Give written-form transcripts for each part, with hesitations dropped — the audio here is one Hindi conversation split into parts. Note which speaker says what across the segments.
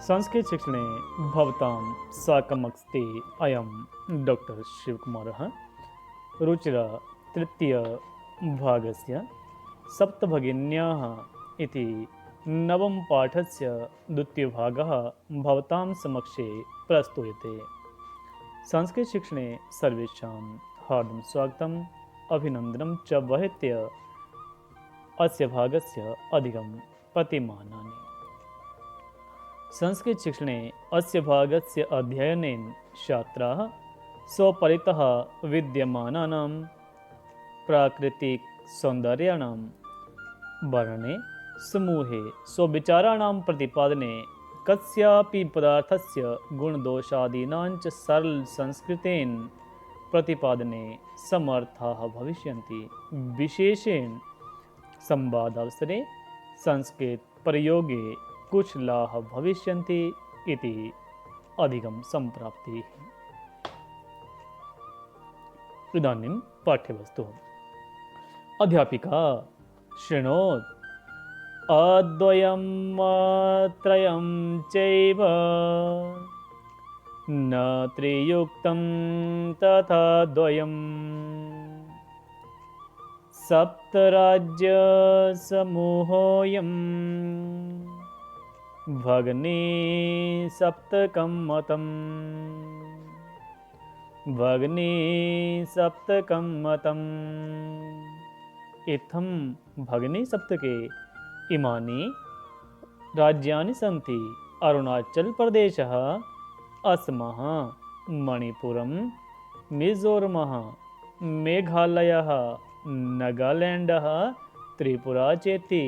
Speaker 1: संस्कृत शिक्षणे भवतां साकमस्ति अयं डॉक्टर शिवकुमारः। रुचिर तृतीयभागस्य सप्तभगिन्याः इति नवमपाठस्य द्वितीयभागः भवतां समक्षे प्रस्तूयते। संस्कृतशिक्षणे सर्वेषां हार्दं स्वागतम् अभिनन्दनं च वहेत्य अस्य भागस्य अधिकं प्रतिमानानि। संस्कृतशिक्षणे अस्य भागस्य अध्ययनेन छात्राः स्वपरितः विद्यमानानां प्राकृतिकसौन्दर्याणां वर्णने समूहे स्वविचाराणां प्रतिपादने कस्यापि पदार्थस्य गुणदोषादीनां च सरलसंस्कृतेन प्रतिपादने समर्थाः भविष्यन्ति। विशेषेण संवादावसरे संस्कृतप्रयोगे कुछ लाभ भविष्यन्ति इति अधिकं सम्प्राप्तिः। इदानीं पाठ्यवस्तुः। अध्यापिका शृणोत् अद्वयं त्रयं चैव न त्रियुक्तं तथा द्वयम् सप्तराज्यसमूहोऽयं भगिनी सप्तकं मतम् भगिनी सप्तकं मतम्। इत्थं भगिनी सप्तके इमानि राज्यानि सन्ति। अरुणाचलप्रदेशः, असमः, मणिपुरं, मिज़ोरमः, मेघालयः, नागालैंडः, त्रिपुरा चेति।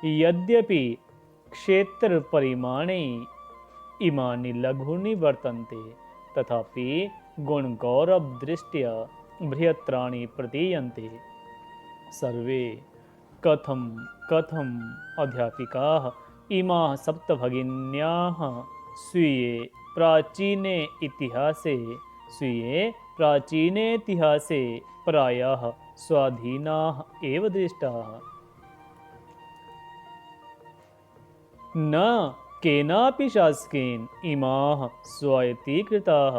Speaker 1: यद्यपि क्षेत्रपरिमाणे इमानि लघूनि वर्तन्ते तथापि गुणगौरवदृष्ट्या बृहत्तराणि प्रतीयन्ते। सर्वे कथम् अध्यापिकाः इमाः सप्तभगिन्याः स्वीये प्राचीने इतिहासे प्रायः स्वाधीनाः एव दृष्टाः। न केनापि शासकेन इमाः स्वायत्तीकृताः।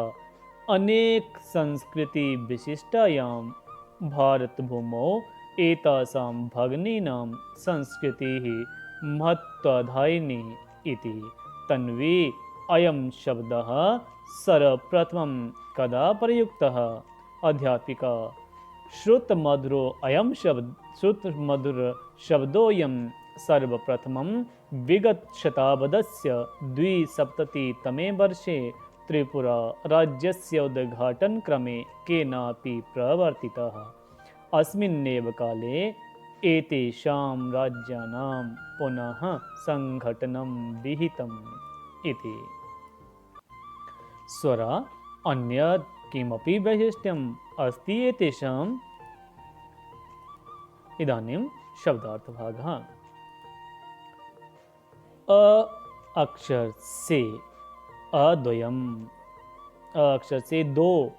Speaker 1: अनेक संस्कृति विशिष्टायां भारतभूमौ एतासां भगिनीनां संस्कृतिः महत्त्वदायिनी इति। तन्वी अयं शब्दः सर्वप्रथमं कदा प्रयुक्तः? अध्यापिका श्रुतमधुरशब्दोऽयं सर्वप्रथमं विगतशताब्दस्य 270तमे वर्षे त्रिपुरा राज्यस्य उद्घाटनक्रमे केनापि प्रवर्तितः। अस्मिन्नेव काले एतेषां राज्यानां पुनः सङ्घटनं विहितम् इति। स्वरा अन्यत् किमपि वैशिष्ट्यम् अस्ति एतेषाम्? इदानीं शब्दार्थभागः। अ अक्षर से अद्वयम्, अ अक्षर से दो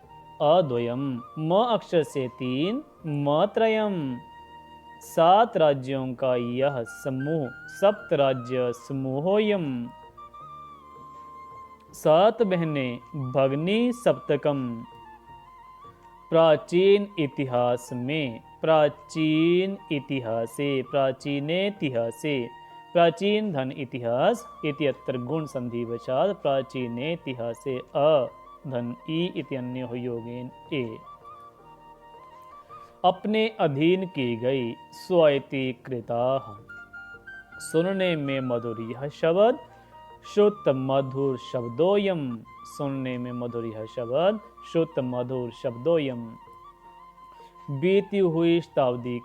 Speaker 1: अद्वयम्, म अक्षर से 3 म त्रयम्। 7 राज्यों का यह समूह सप्तराज्य समूहोऽयम्। 7 बहनें भगिनी सप्तकम्। प्राचीन धन इतिहास इत्यत्र गुण संधिवशात् प्राचीने इतिहासे अ धन ई इत्यन्योः योगेन ए। अपने अधीन की गई स्वायत्तीकृताः। सुनने में मधुर यह शब्द शुद्ध मधुर शब्दोऽयं। सुनने में मधुर यह शब्द शुद्ध मधुर शब्दोऽयं। बीती हुई शताब्दी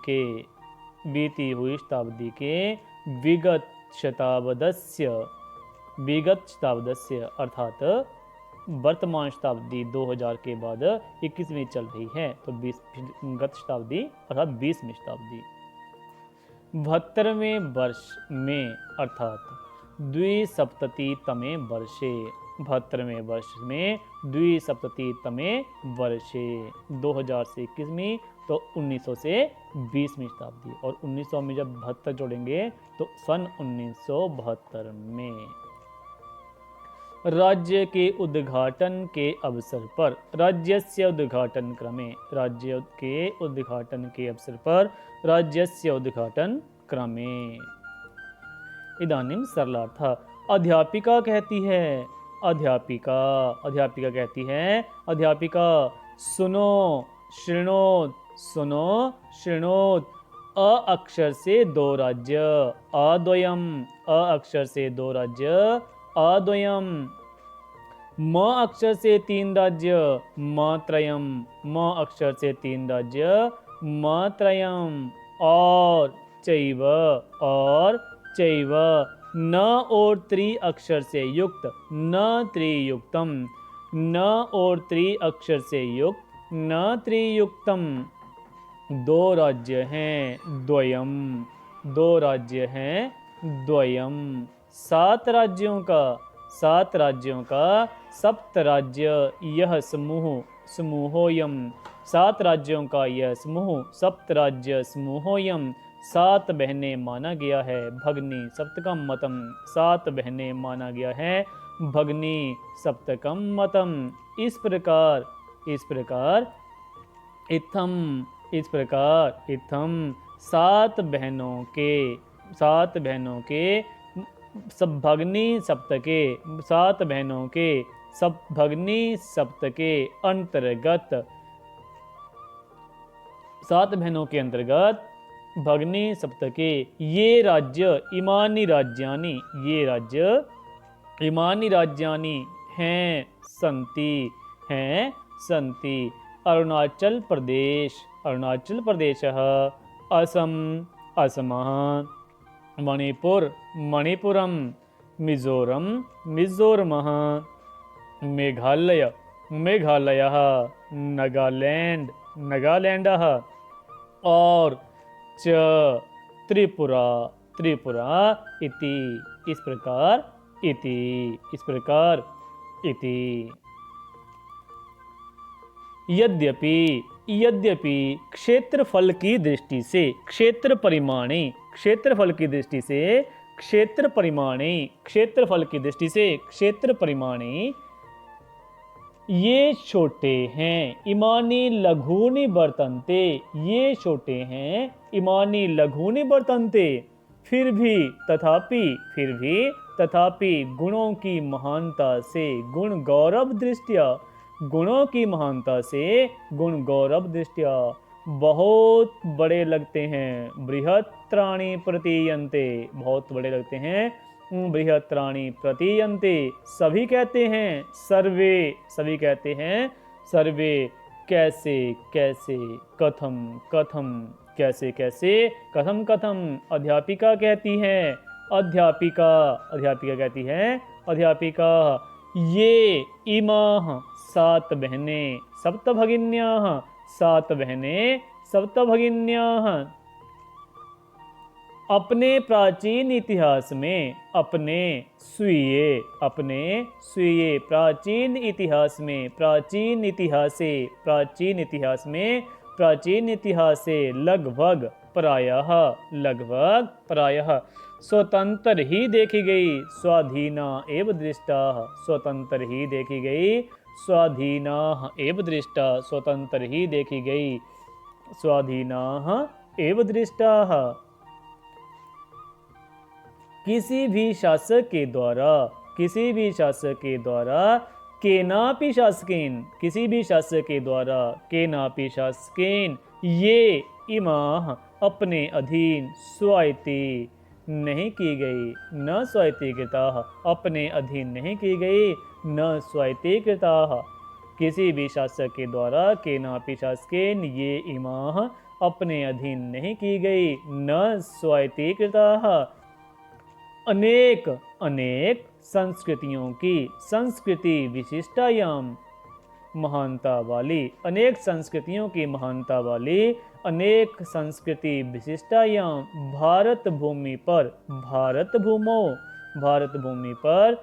Speaker 1: के विगत शताब्दस्य अर्थात वर्तमान शताब्दी 2000 के बाद 21वीं चल रही है, तो गत शताब्दी अर्थात 20वीं शताब्दी। 72वें वर्ष में अर्थात 270तमे वर्षे 72वें वर्ष में 270तमे वर्षे 2000 से 21वीं तो 1900 से 20वीं शताब्दी, और 1900 में जब 72 जोड़ेंगे तो सन 1972 में। राज्य के उद्घाटन के अवसर पर, राज्यस्य उद्घाटन क्रमे, राज्य के उद्घाटन के अवसर पर, राज्यस्य उद्घाटन क्रमे। इदानीं सरलार्थः। अध्यापिका कहती है, अध्यापिका, अध्यापिका कहती है, अध्यापिका सुनो, शृणोत, सुनो, शृणोत। अ अक्षर से दो राज्य, अद्वयम, अ अक्षर से दो राज्य, अद्वयम। म अक्षर से तीन राज्य, मत्रयम, म अक्षर से तीन राज्य, मत्रयम। और चैव, और चैव। न और त्रि अक्षर से युक्त, न त्रियुक्तम, न और त्रि अक्षर से युक्त, न त्रियुक्तम। दो राज्य हैं, द्वयम, दो राज्य हैं, द्वयम। सात राज्यों का, सात राज्यों का सप्त राज्य यह समूह, समूहोयम। सात राज्यों का यह समूह, सप्त राज्य समूहोयम। सात बहनें माना गया है, भगनी सप्तकम मतम। सात बहनें माना गया है, भगनी सप्तकम मतम। इस प्रकार, इस प्रकार, इत्थम, इस प्रकार, इत्थम। सात बहनों के, सात बहनों के सब भगनी सप्तके, सात बहनों के सब भगनी सप्तके अंतर्गत, सात बहनों के अंतर्गत भगनी सप्तके ये राज्य इमानी राज्यानि, ये राज्य इमानी राज्यानि हैं, संति, हैं, संति। अरुणाचल प्रदेश, अरुणाचल प्रदेशः, असम, असमः, मणिपुर, मणिपुरम, मिजोरम, मिजोरमः, मेघालय, मेघालयः, नागालैंड, नागालैंडः। और च त्रिपुरा, त्रिपुरा इति, इस प्रकार, इति, इस प्रकार, इति। यद्यपि, यद्यपि क्षेत्रफल की दृष्टि से, क्षेत्र परिमाणी, क्षेत्रफल की दृष्टि से, क्षेत्र परिमाणी, क्षेत्रफल की दृष्टि से, क्षेत्र परिमाणी ये छोटे हैं, इमानी लघूनि वर्तन्ते, ये छोटे हैं, इमानी लघूनि वर्तन्ते। फिर भी, तथापि, फिर भी, तथापि गुणों की महानता से, गुण गौरव दृष्टिया, गुणों की महानता से, गुण गौरव दृष्टिया बहुत बड़े लगते हैं। बृहत्राणि प्रतीयन्ते, बहुत बड़े लगते हैं। बृहत्राणि प्रतीयन्ते, सभी कहते हैं, सर्वे, सभी कहते हैं, सर्वे। कैसे, कैसे, कथम, कथम, कैसे, कैसे, कथम, कथम। अध्यापिका कहती है, अध्यापिका, अध्यापिका कहती है, अध्यापिका ये इमाः सात बहनें, सप्तभगिन्याः, सात बहनें, सप्तभगिन्याः अपने प्राचीन इतिहास में, अपने स्वीय, अपने स्वीय प्राचीन इतिहास में, प्राचीन इतिहासे, प्राचीन इतिहास में, प्राचीन इतिहास से लगभग, प्रायः, लगभग, प्रायः स्वतंत्र ही देखी गई, स्वाधीना एव दृष्टा, स्वतंत्र ही देखी गई, स्वाधीना एव दृष्टा, स्वतंत्र ही देखी गई, स्वाधीना एव दृष्टा। किसी भी शासक के द्वारा, किसी भी शासक के द्वारा, केनापि शासकेन, किसी भी शासक के द्वारा, केनापि शासकेन ये इमाः अपने अधीन स्वायत्ती नहीं की गई, न स्वायत्तीकृताः, अपने अधीन नहीं की गई, न स्वायत्तीकृताः। किसी भी शासक के द्वारा, केनापि शासकेन ये इमाः अपने अधीन नहीं की गई, न स्वायत्तीकृताः। अनेक, अनेक संस्कृतियों की, संस्कृति विशिष्टायाम महानता वाली, अनेक संस्कृतियों की महानता वाली, अनेक संस्कृति विशिष्टायाम भारत भूमि पर, भारत भूमो, भारत भूमि पर,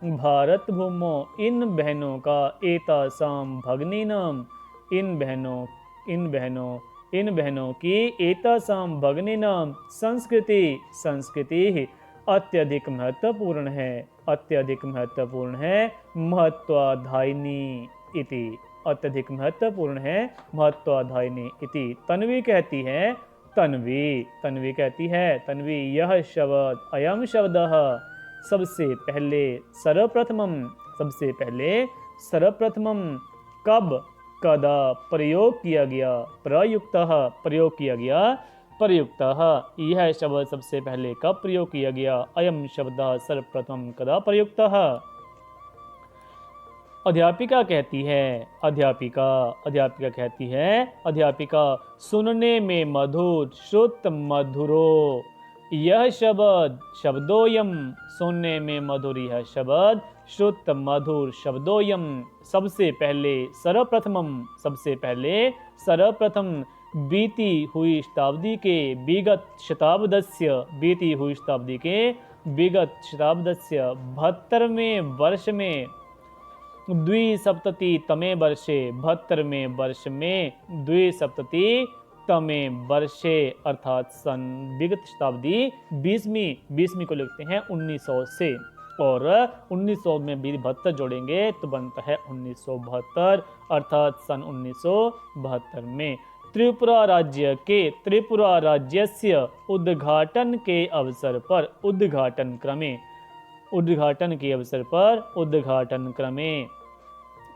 Speaker 1: भारत भूमो इन बहनों का, एतासाम भगनीनाम, इन बहनों, इन बहनों, इन बहनों की, एतासाम भगनीनाम संस्कृति, संस्कृति अत्यधिक महत्वपूर्ण है, अत्यधिक महत्वपूर्ण है, महत्वाधायिनी इति, अत्यधिक महत्वपूर्ण है, महत्वाधायिनी इति। तन्वी कहती है, तन्वी, तन्वी कहती है, तन्वी यह शब्द, अयम शब्दः सबसे पहले, सर्वप्रथमम, सबसे पहले, सर्वप्रथमम कब, कदा प्रयोग किया गया, प्रयुक्तः प्रयोग किया गया, प्रयुक्तः यह शब्द सबसे पहले कब प्रयोग किया गया, अयम शब्दः सर्वप्रथम कदा प्रयुक्तः। अध्यापिका कहती है, अध्यापिका, अध्यापिका कहती है, अध्यापिका सुनने में मधुर, श्रुत मधुरो यह शब्द, शब्दोयम, सुनने में मधुर यह शब्द, श्रुत मधुर शब्दोयम, सबसे पहले, सर्वप्रथमम, सबसे पहले, सर्वप्रथम, बीती हुई शताब्दी के, विगत शताब्दस्य, बीती हुई शताब्दी के, विगत शताब्दस्य 72वें वर्ष में, द्विसप्तति तमे वर्षे, 72वें वर्ष में, द्विसप्तति तमे वर्षे अर्थात सन, विगत शताब्दी 20वीं को लिखते हैं 1900 से, और 1900 में भी 72 जोड़ेंगे तो बनता है 1972 अर्थात सन 1972 में। त्रिपुरा राज्य के, त्रिपुरा राज्यस्य उद्घाटन के अवसर पर, उद्घाटन क्रमे, उद्घाटन के अवसर पर, उद्घाटन क्रमे,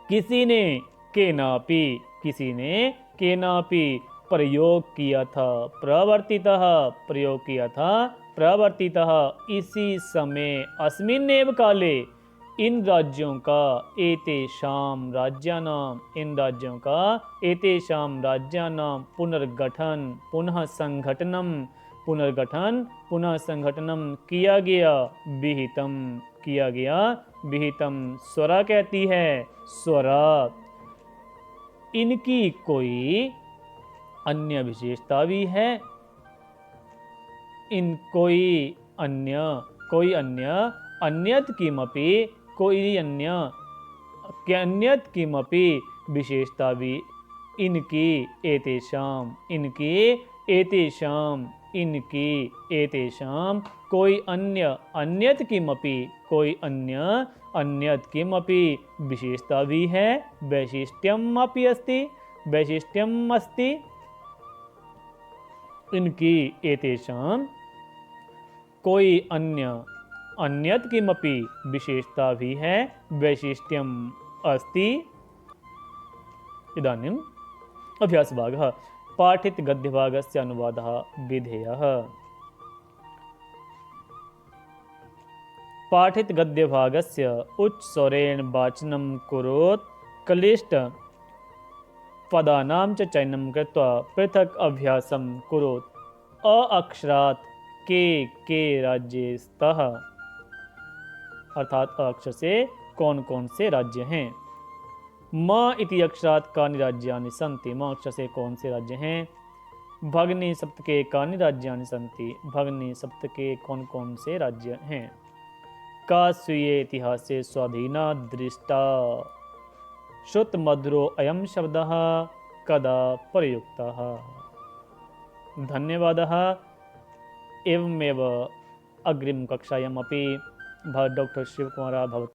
Speaker 1: किसी ने, केनापि, किसी ने, केनापि प्रयोग किया था, प्रवर्तितः, प्रयोग किया था, प्रवर्तितः, इसी समय, अस्मिन्नेव काले, इन राज्यों का, एतेषां राज्यानां, इन राज्यों का, एतेषां राज्यानां पुनर्गठन, पुनः संघटनम, पुनर्गठन, पुनः संघटनम किया गया, विहितम, किया गया, विहितम। स्वरा कहती है, स्वरा, इनकी कोई अन्य विशेषता भी है, इन कोई अन्य, कोई अन्य, अन्यत किमपि, कोई अन्य, अन्यत किमपि विशेषता भी इनकी, एतेषाम, इनकी, एतेषाम, इनकी, एतेषाम, कोई अन्य, अन्यत किमपि, कोई अन्य, अन्यत किमपि विशेषता भी है, वैशिष्ट्यम अपि अस्ति, वैशिष्ट्यम अस्ति, इनकी, एतेषाम, कोई अन्य, अन्यत किमपि विशेषता भी है, वैशिष्ट्यम अस्ति। इदानीम् अभ्यासभागः, पाठित गद्यभागस्य अनुवादः विधेयः। पाठित गद्यभागस्य उच्चस्वरेण वाचनं कुर्वन् क्लिष्ट पदानां च चयनं कृत्वा पृथक् अभ्यासं कुर्वन्। अ अक्षरात् के राज्ये स्तः, अर्थात अ अक्षर से कौन कौन से राज्य हैं। म इति अक्षरात् कानि राज्यानि सन्ति, म अक्षर से कौन से राज्य हैं। भग्नि सप्तके कानि राज्यानि सन्ति, भग्नि सप्तके कौन कौन से राज्य हैं। का स्वीये इतिहासे स्वाधीना दृष्टा, श्रुत मधुरो अयं शब्दः कदा प्रयुक्तः। धन्यवादः। एवमेव अग्रिम कक्षायामपि डॉक्टर शिवकुमारः भवति।